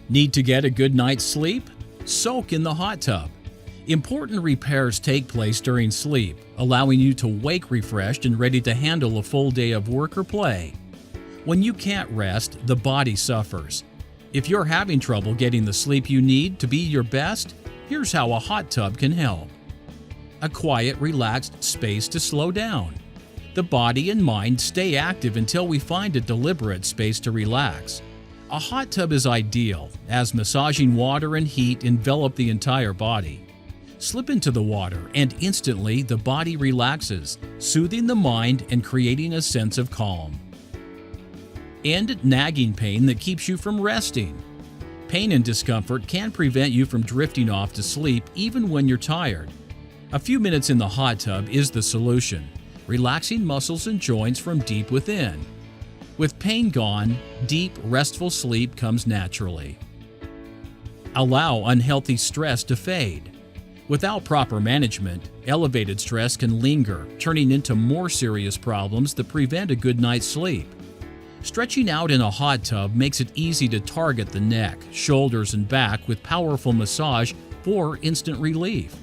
Need to get a good night's sleep? Soak in the hot tub. Important repairs take place during sleep, allowing you to wake refreshed and ready to handle a full day of work or play. When you can't rest, the body suffers. If you're having trouble getting the sleep you need to be your best, here's how a hot tub can help. A quiet, relaxed space to slow down. The body and mind stay active until we find a deliberate space to relax. A hot tub is ideal, as massaging water and heat envelop the entire body. Slip into the water and instantly the body relaxes, soothing the mind and creating a sense of calm. End nagging pain that keeps you from resting. Pain and discomfort can prevent you from drifting off to sleep even when you're tired. A few minutes in the hot tub is the solution, relaxing muscles and joints from deep within. With pain gone, deep, restful sleep comes naturally. Allow unhealthy stress to fade. Without proper management, elevated stress can linger, turning into more serious problems that prevent a good night's sleep. Stretching out in a hot tub makes it easy to target the neck, shoulders, and back with powerful massage for instant relief.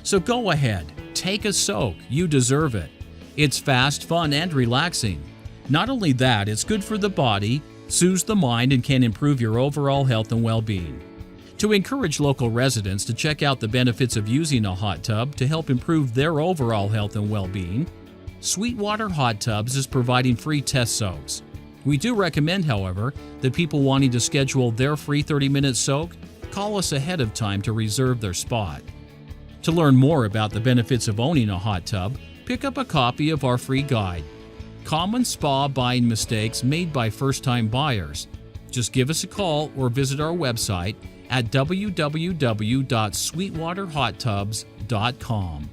So go ahead, take a soak, you deserve it. It's fast, fun, and relaxing. Not only that, it's good for the body, soothes the mind, and can improve your overall health and well-being. To encourage local residents to check out the benefits of using a hot tub to help improve their overall health and well-being, Sweetwater Hot Tubs is providing free test soaks. We do recommend, however, that people wanting to schedule their free 30-minute soak call us ahead of time to reserve their spot. To learn more about the benefits of owning a hot tub, pick up a copy of our free guide, Common Spa Buying Mistakes Made by First-Time Buyers. Just give us a call or visit our website at www.sweetwaterhottubs.com.